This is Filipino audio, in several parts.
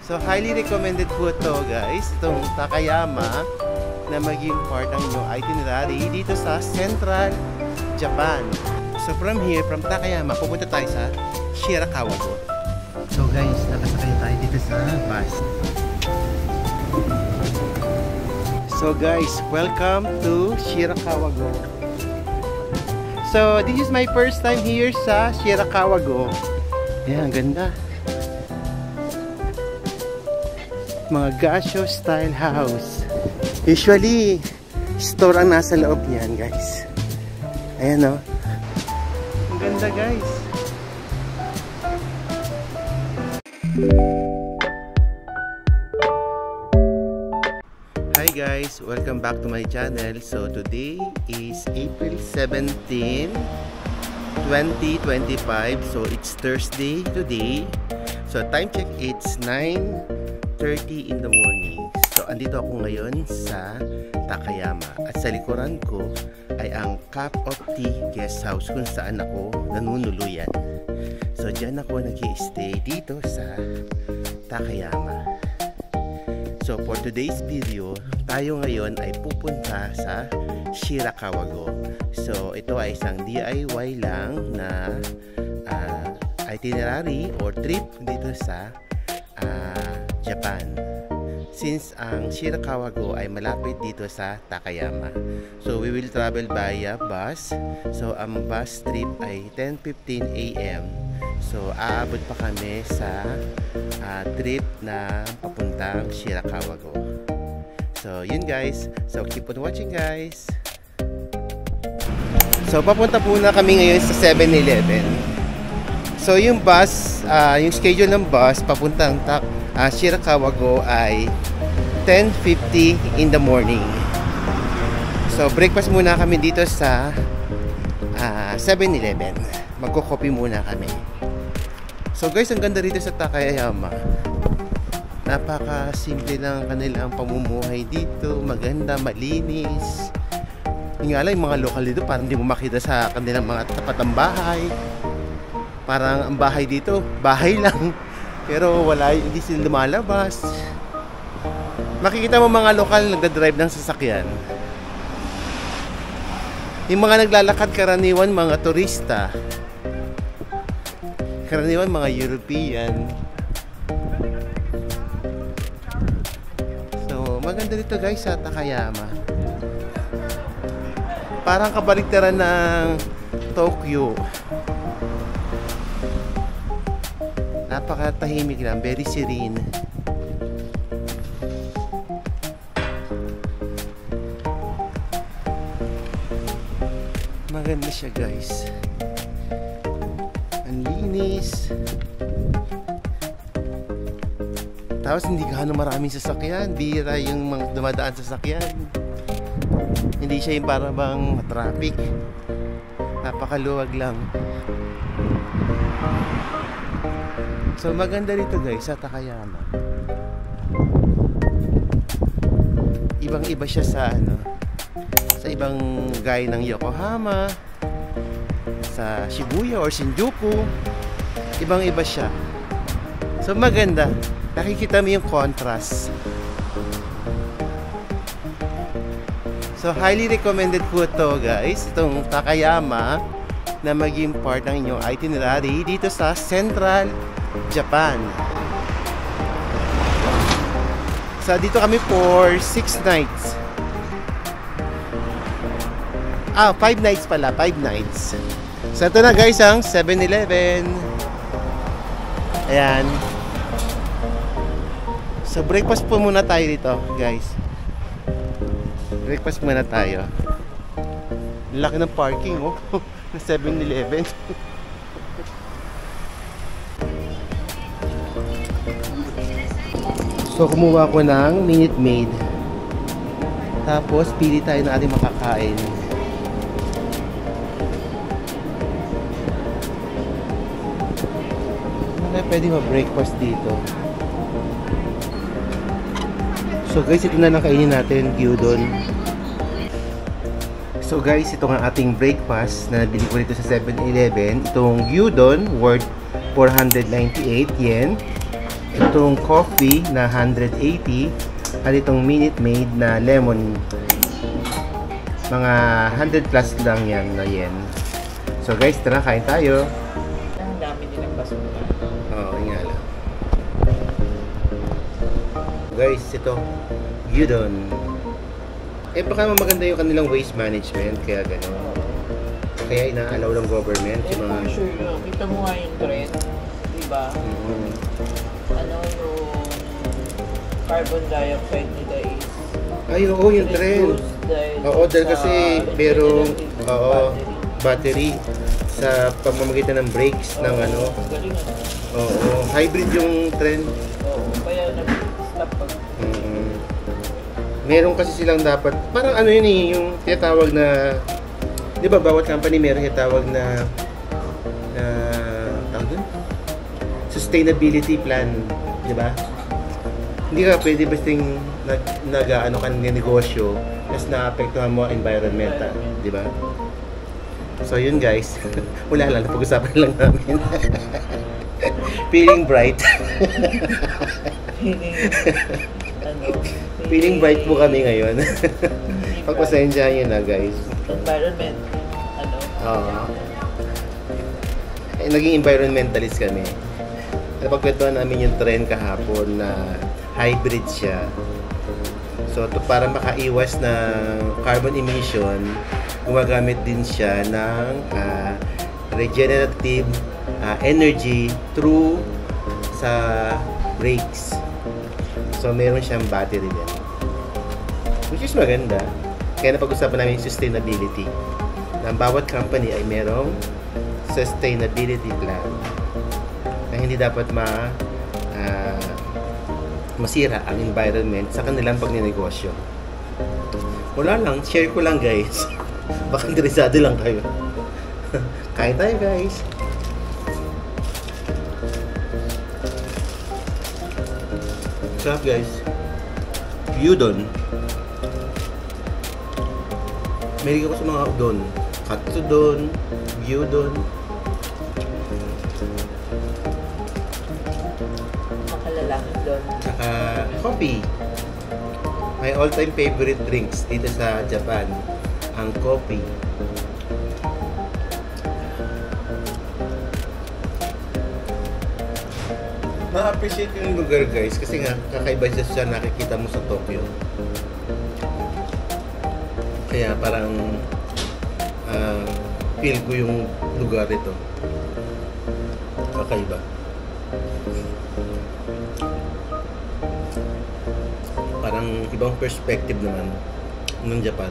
So, highly recommended po ito guys, itong Takayama na maging part ng inyong itinerary dito sa Central Japan. So, from here, from Takayama, pupunta tayo sa Shirakawa-go. So guys, nakasakay tayo dito sa bus. So guys, welcome to Shirakawa-go. So, this is my first time here sa Shirakawa-go. Ayan, ganda. Mga Gasho style house. Usually, store ang nasa loob niyan, guys. Ayan, o. Ang ganda, guys. Hi, guys. Welcome back to my channel. So, today is April 17, 2025. So, it's Thursday today. So, time check, it's 9:30 in the morning. So, andito ako ngayon sa Takayama. At sa likuran ko ay ang Cup of Tea Guest House kung saan ako nanunuluyan. So, dyan ako nag-i-stay dito sa Takayama. So, for today's video, tayo ngayon ay pupunta sa Shirakawa-go. So, ito ay isang DIY lang na itinerary or trip dito sa Japan. Since ang Shirakawa-go ay malapit dito sa Takayama. So, we will travel via bus. So, ang bus trip ay 10:15 AM. So, aabot pa kami sa trip na papuntang Shirakawa-go. So, yun guys. So, keep on watching guys. So, papunta po na kami ngayon sa 7-Eleven. So, yung bus, yung schedule ng bus papuntang Shirakawa-go ay 10:50 in the morning. So, breakfast muna kami dito sa 7-Eleven. Magko-coffee muna kami. So guys, ang ganda rito sa Takayama. Napaka-simple lang kanilang pamumuhay dito. Maganda, malinis. Yung nga lang, yung mga lokal dito parang hindi mo makita sa kanilang mga tapatang bahay. Parang ang bahay dito, bahay lang. Pero wala, hindi sila lumalabas. Makikita mo mga lokal nagdadrive ng sasakyan. Yung mga naglalakad karaniwan, mga turista. Karaniwan mga European. So, maganda dito guys sa Takayama. Parang kabaligtaran ng Tokyo. Napakatahimik lang, very serene. Maganda siya guys. Ang linis. Tapos hindi gaano maraming sasakyan. Bira yung mga dumadaan sa sasakyan. Hindi siya yung para bang traffic. Napakaluwag lang. So maganda rito guys sa Takayama. Ibang-iba siya sa sa ibang gaya ng Yokohama, sa Shibuya or Shinjuku. Ibang-iba siya. So maganda. Nakikita mo yung contrast. So highly recommended po ito guys, itong Takayama na maging part ng inyong itinerary dito sa Central Japan. So dito kami for 6 nights. 5 nights pala, 5 nights. So ito na guys ang 7-Eleven. Ayan. So breakfast po muna tayo dito guys. Breakfast muna tayo. Laki ng parking oh. Na 7-Eleven. So kumuha ko ng Minute Maid. Tapos pili tayo ng ating makakain. Pwede ma-breakfast dito. So guys, ito na lang kainin natin, gyudon. So guys, ito ang ating breakfast na nabili ko dito sa 7-Eleven. Itong gyudon worth 498 yen. Itong coffee na 180 at itong Minute Maid na lemon. Mga 100 plus lang yan na yen. So guys, tara, kain tayo. Ang dami din ng basura. Oo, nga lang. Guys, ito, gyudon. Baka maganda yung kanilang waste management, kaya gano'n. Kaya inaalaw ng government yung mga... Sure, kita mo nga yung trend, diba? Ano yung carbon dioxide nila is... Ay, oo, yung trend. Oo, dahil kasi merong battery sa pamamagitan ng brakes ng ano. Galing ano. Oo, hybrid yung trend. Oo, kaya nag-stop pag... Meron kasi silang dapat, parang ano yun eh, yung tinatawag na, di ba bawat company meron tinatawag na tawag dun? Sustainability plan, di ba? Hindi ka pwede basting nag-ano ka ng negosyo tapos naapektuhan mo ang environmental, di ba? So yun guys, wala lang, napag-usapan lang namin. Feeling bright. Feeling bright po kami ngayon. Pagpasensyahan nyo na guys. Environment, ano? Oo. Naging environmentalist kami. Napagkwentuhan namin yung trend kahapon na hybrid siya. So, para makaiwas ng carbon emission, gumagamit din siya ng regenerative energy through sa brakes. So, meron siyang battery din. Which is maganda. Kaya napag-usapan namin yung sustainability. Na ang bawat company ay merong sustainability plan. Na hindi dapat masira ang environment sa kanilang pagnenegosyo. Wala lang, share ko lang guys. Baka interesado lang kayo. Kain tayo guys. Sarap guys. Gyudon. Mahilig ako sa mga udon. Katsudon, gyudon. Nakalalaki doon. Saka coffee. My all-time favorite drinks dito sa Japan, ang coffee. Na-appreciate ko yung lugar guys kasi nga kakaiba siya nakikita mo sa Tokyo. Kaya parang feel ko yung lugar ito. Kakaiba. Parang ibang perspective naman ng Japan.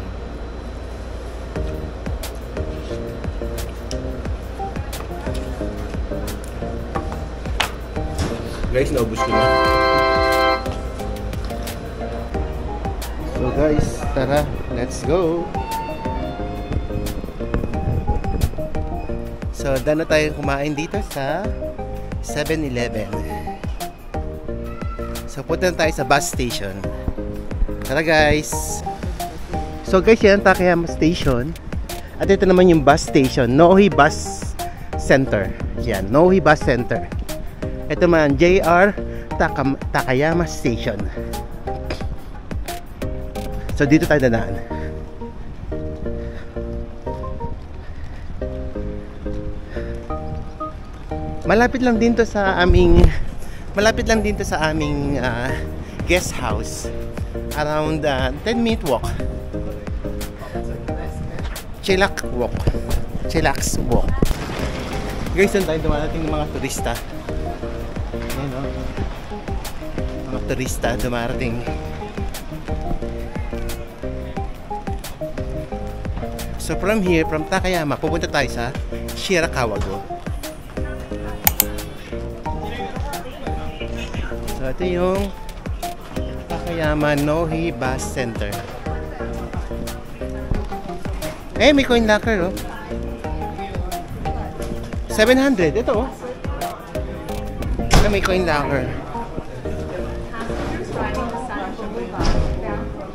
Guys, naubos ko na. So guys, tara, let's go. So, daan na tayong kumain dito sa 7-Eleven. So, punta na tayo sa bus station. Tara guys. So guys, yan Takayama Station. At ito naman yung bus station, Nohi Bus Center. Yan, Nohi Bus Center. Ito man, JR Takayama Station. So dito tayo dadaan. Malapit lang din to sa aming guest house. Around 10-minute walk. Chillax walk. Guys, saan tayo dumarating ng mga turista? Ayan o. Mga turista dumarating. So from here, from Takayama, pupunta tayo sa Shirakawa-go. So ito yung Takayama Nohi Bus Center. May coin locker oh. 700, ito oh. May coin locker.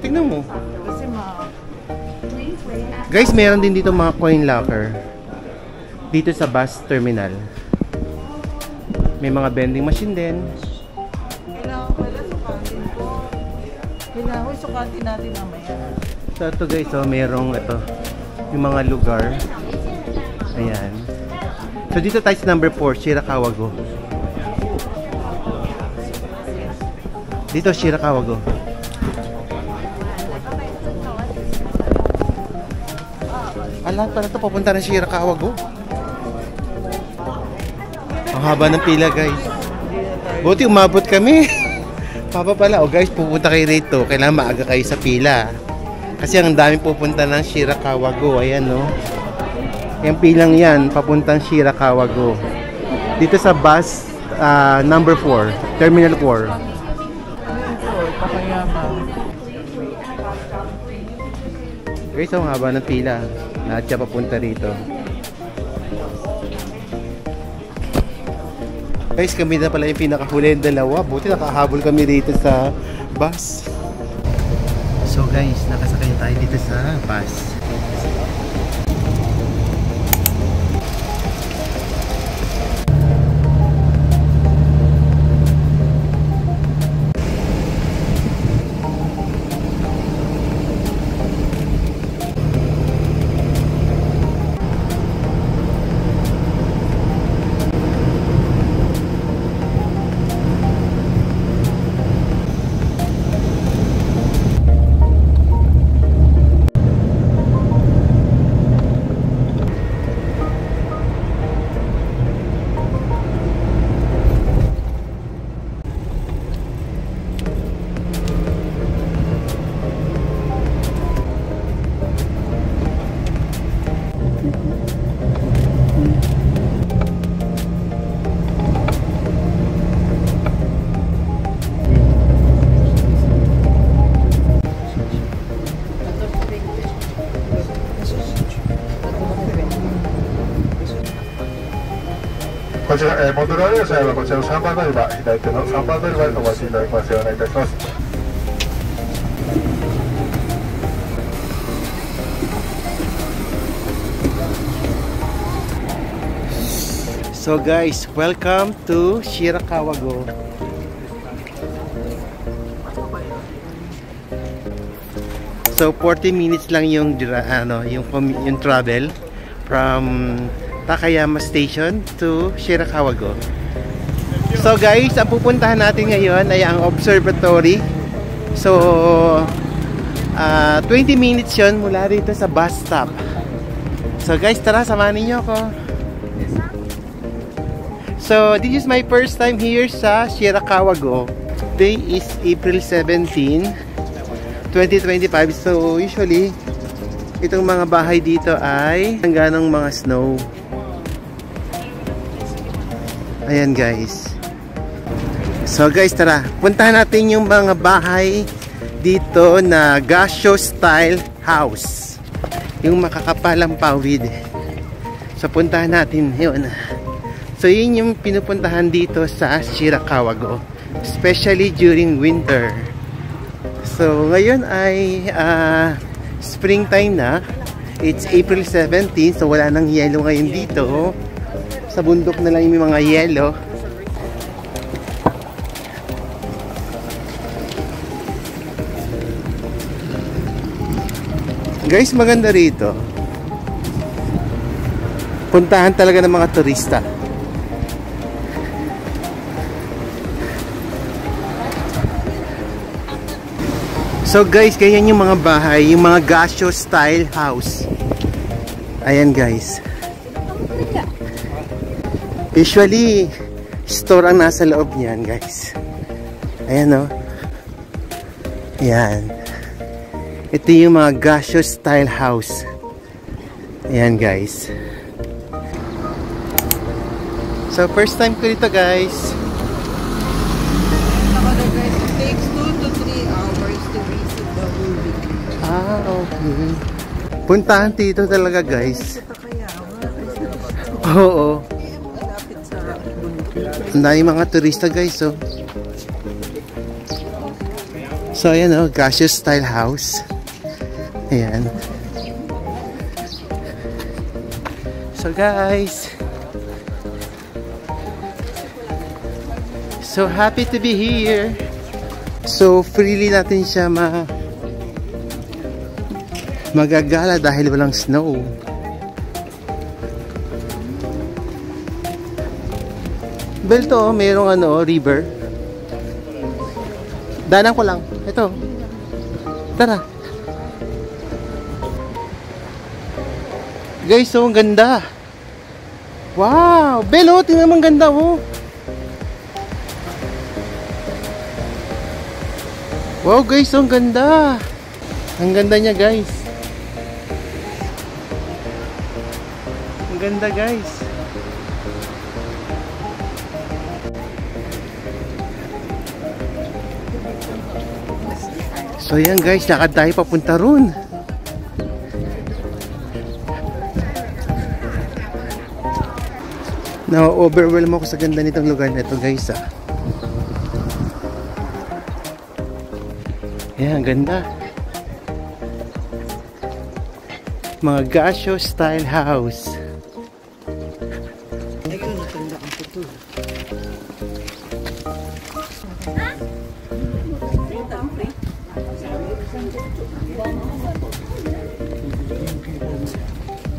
Tingnan mo. Guys, meron din dito mga coin locker. Dito sa bus terminal. May mga vending machine din. Kailangan sukatin natin mamaya. So ito guys, so merong ito, yung mga lugar. Ayan. So dito tayo sa number 4, Shirakawa-go. Dito Shirakawa-go. Lahat pala ito papunta ng Shirakawa-go. Ang haba ng pila guys. Buti umabot kami. Papa pala, guys, pupunta kayo rito. Kailangan maaga kayo sa pila. Kasi ang daming pupunta ng Shirakawa-go. Ayan, no? Yung pilang yan, papuntang Shirakawa-go. Dito sa bus number 4, Terminal 4. Takayama. Guys, ang haba ng pila. Lahat siya papunta rito. Guys, kami na pala yung pinakahuli yung dalawa. Buti nakahabol kami dito sa bus. So guys, nakasakay tayo dito sa bus.戻られる際はこちらの3番乗り場、左手の3番乗り場にお待ちいただきますようお願いいたします。So guys, welcome to Shirakawa-go. So 40 minutes lang yung travel from Takayama Station to Shirakawa-go. So guys, ang pupuntahan natin ngayon ay ang observatory. So 20 minutes yun mula rito sa bus stop. So guys, tara, samahan niyo ako. So this is my first time here sa Shirakawa-go. Today is April 17, 2025. So usually itong mga bahay dito ay hanggang mga snow. Ayan guys. So guys, tara, puntahan natin yung mga bahay dito na Gasho style house. Yung makakapalang pawid. So puntahan natin yun. So yun yung pinupuntahan dito sa Shirakawa-go, especially during winter. So ngayon ay springtime na. It's April 17, so wala nang yelo ngayon dito. Sa bundok na lang yung mga yelo. Guys, maganda rito. Puntahan talaga ng mga turista. So guys, ganyan yung mga bahay, yung mga Gasho style house. Ayan guys. Usually, store ang nasa loob niyan guys. Ayan o. Ayan. Ito yung mga Gasho style house. Ayan guys. So first time ko dito guys. It takes 2 to 3 hours to visit the building. Okay. Puntahan dito talaga guys. Takayama. Oo. Malapit sa bundok. Ang dami mga turista guys, oh. So ayan, oh, Gasho style house. Ayan. So guys, so happy to be here. So freely natin siya magagala dahil walang snow. Belto, mayroong river. Danan ko lang. Ito. Tara. Guys, ang ganda. Wow! Belo, tingnan mo ang ganda, oh. Wow, guys, ang ganda. Ang ganda niya, guys. Ang ganda, guys. So yan guys, lakad tayo papunta ron. Na-overwhelm ako sa ganda nitong lugar na ito guys ah. Yan, ganda. Mga Gasho style house. Ayun, natanda ang puto.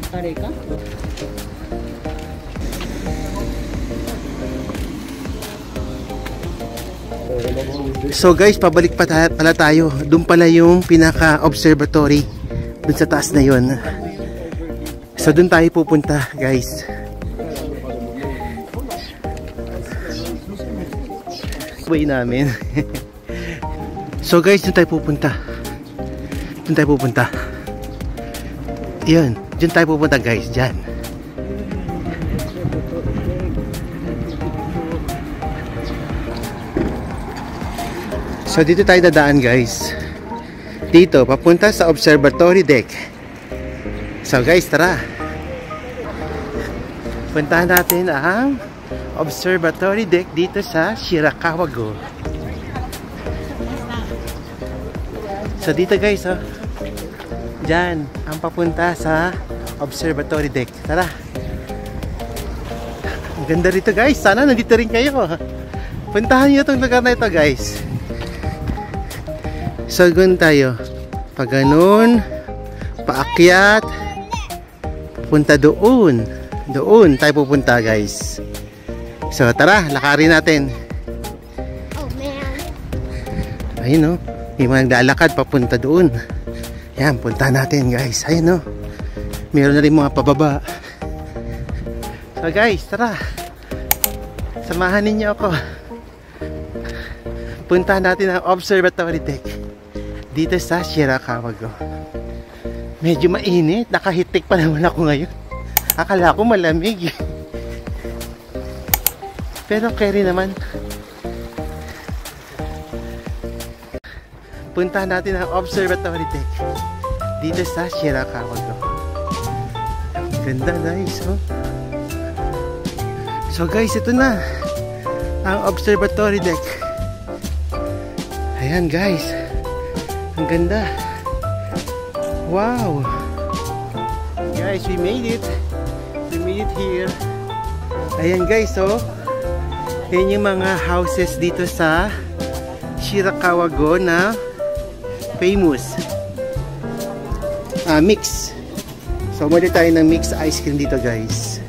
Tari ka? So guys, pabalik pala tayo. Doon pala yung pinaka-observatory. Doon sa taas na yun. So doon tayo pupunta guys. Way namin. So guys, doon tayo pupunta. Doon tayo pupunta. Yun, doon tayo pupunta guys. Diyan. So dito tayo dadaan guys. Dito, papunta sa observatory deck. So guys, tara. Puntahan natin ang observatory deck dito sa Shirakawa-go. So dito guys, oh. Diyan, ang papunta sa observatory deck. Tara. Ang ganda rito guys. Sana nandito rin kayo. Puntahan nyo itong lugar na ito guys. So gun tayo. Pag ganun, paakyat, punta doon. Doon tayo pupunta guys. So tara, lakarin natin. Oh man. Ayun, oh. May mga naglalakad papunta doon. Yan, punta natin guys. Ayun, oh. Meron na rin mga pababa. So guys, tara. Samahan ninyo ako. Puntahan natin ang observatory deck dito sa Shirakawa-go. Medyo mainit. Nakahitik pa naman ako ngayon. Akala ko malamig. Pero carry naman. Puntahan natin ang observatory deck dito sa Shirakawa-go. Ganda guys, oh. So guys, ito na ang observatory deck. Ayan guys. Ang ganda. Wow. Guys, we made it. We made it here. Ayan guys, oh. Yan yung mga houses dito sa Shirakawa-go na famous. Mix. So, muli tayo ng mix ice cream dito guys.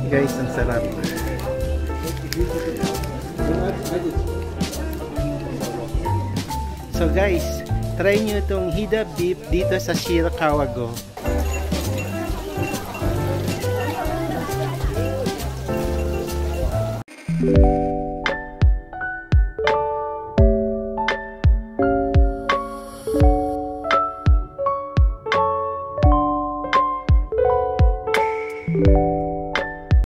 Guys, ang sarap. So guys, try nyo itong Hida beef dito sa Shirakawa-go.